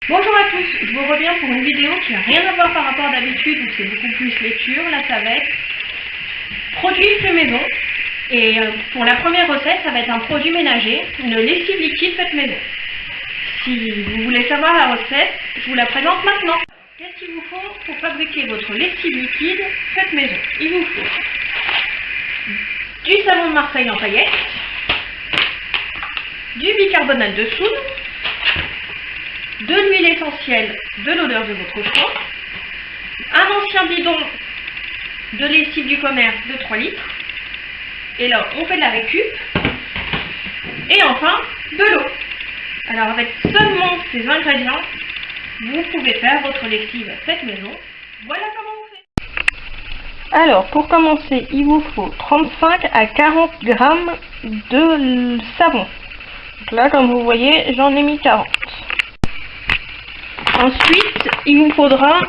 Bonjour à tous, je vous reviens pour une vidéo qui n'a rien à voir par rapport à d'habitude où c'est beaucoup plus lecture. Là ça va être produit fait maison. Et pour la première recette, ça va être un produit ménager, une lessive liquide faite maison. Si vous voulez savoir la recette, je vous la présente maintenant. Qu'est-ce qu'il vous faut pour fabriquer votre lessive liquide faite maison? Il vous faut du savon de Marseille en paillettes, du bicarbonate de soude, de l'huile essentielle de l'odeur de votre choix, un ancien bidon de lessive du commerce de 3 litres, et là on fait de la récup, et enfin de l'eau. Alors avec seulement ces ingrédients, vous pouvez faire votre lessive faite maison. Voilà comment on fait. Alors pour commencer, il vous faut 35 à 40 grammes de savon. Donc là comme vous voyez, j'en ai mis 40. Ensuite, il vous faudra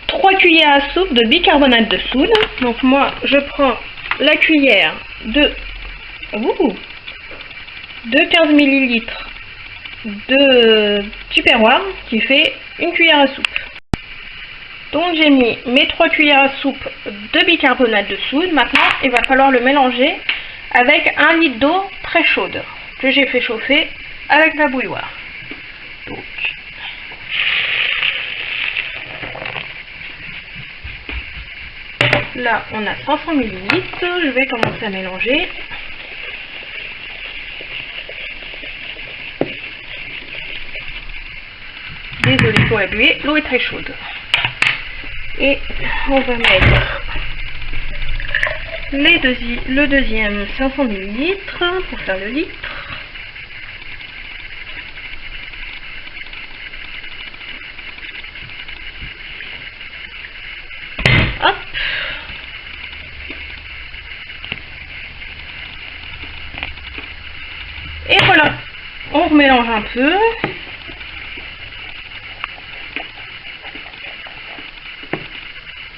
3 cuillères à soupe de bicarbonate de soude. Donc moi, je prends la cuillère de 15 ml de tupperware qui fait une cuillère à soupe. Donc j'ai mis mes 3 cuillères à soupe de bicarbonate de soude. Maintenant, il va falloir le mélanger avec 1 litre d'eau très chaude que j'ai fait chauffer avec la bouilloire. Donc, là, on a 500 ml. Je vais commencer à mélanger. Désolée pour la buée, l'eau est très chaude. Et on va mettre le deuxième 500 ml pour faire le litre. Hop. Et voilà, on remélange un peu.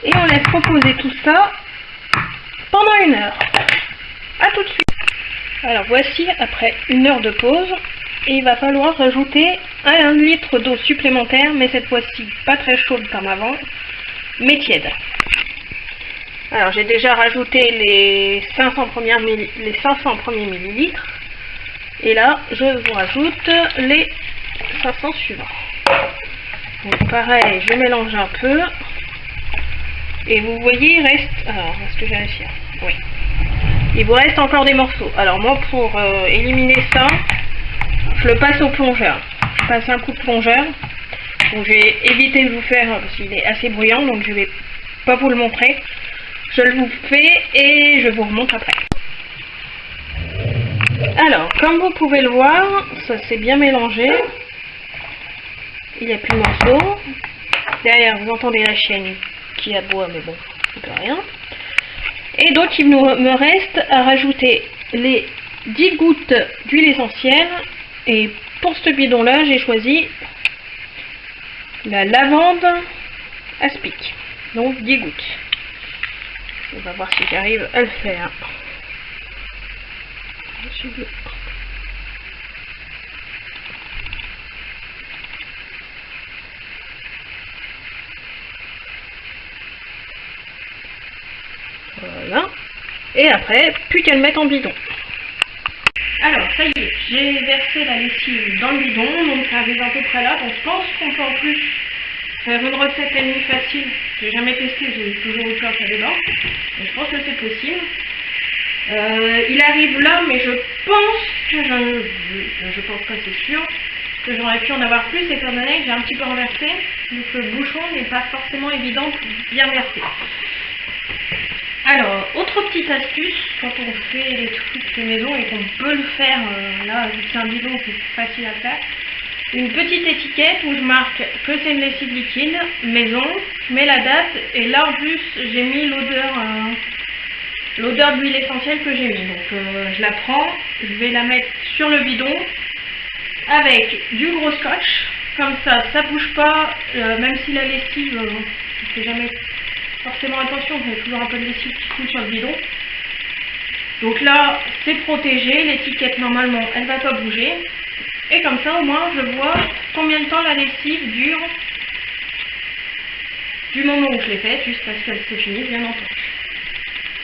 Et on laisse reposer tout ça pendant 1 heure. A tout de suite. Alors voici après 1 heure de pause. Et il va falloir rajouter 1 litre d'eau supplémentaire, mais cette fois-ci pas très chaude comme avant, mais tiède. Alors j'ai déjà rajouté les 500 premiers millilitres. Et là, je vous rajoute les 500 suivants. Donc pareil, je mélange un peu. Et vous voyez, il reste... Alors, est-ce que j'ai réussi? Oui. Il vous reste encore des morceaux. Alors moi, pour éliminer ça, je le passe au plongeur. Je passe un coup de plongeur. Donc je vais éviter de vous faire, parce qu'il est assez bruyant, donc je vais pas vous le montrer. Je le vous fais et je vous remonte après. Alors, comme vous pouvez le voir, ça s'est bien mélangé. Il n'y a plus de morceaux. Derrière, vous entendez la chienne qui aboie, mais bon, c'est pas rien. Et donc, il me reste à rajouter les 10 gouttes d'huile essentielle. Et pour ce bidon-là, j'ai choisi la lavande aspic. Donc, 10 gouttes. On va voir si j'arrive à le faire. Voilà. Et après, plus qu'à le mettre en bidon. Alors, ça y est, j'ai versé la lessive dans le bidon, donc ça arrive à peu près là. Donc je pense qu'on peut en plus faire une recette ennemie facile. J'ai jamais testé, j'ai toujours eu peur que ça déborde. Mais je pense que c'est possible. Il arrive là, mais je pense que je pense pas, c'est sûr, que j'aurais pu en avoir plus, étant donné que j'ai un petit peu renversé, donc le bouchon n'est pas forcément évident pour bien verser. Alors, autre petite astuce, quand on fait des trucs fait maison et qu'on peut le faire, là, vu que c'est un bidon, c'est facile à faire, une petite étiquette où je marque que c'est une lessive liquide, maison, je mets la date, et là en plus, j'ai mis l'odeur d'huile essentielle que j'ai mis. Donc je la prends, je vais la mettre sur le bidon avec du gros scotch, comme ça bouge pas, même si la lessive, je ne fais jamais forcément attention, il y a toujours un peu de lessive qui coule sur le bidon. Donc là, c'est protégé, l'étiquette normalement, elle ne va pas bouger. Et comme ça, au moins, je vois combien de temps la lessive dure du moment où je l'ai faite jusqu'à ce qu'elle se finisse, bien entendu.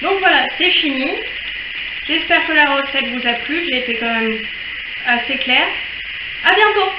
Donc voilà, c'est fini. J'espère que la recette vous a plu. J'ai été quand même assez claire. À bientôt!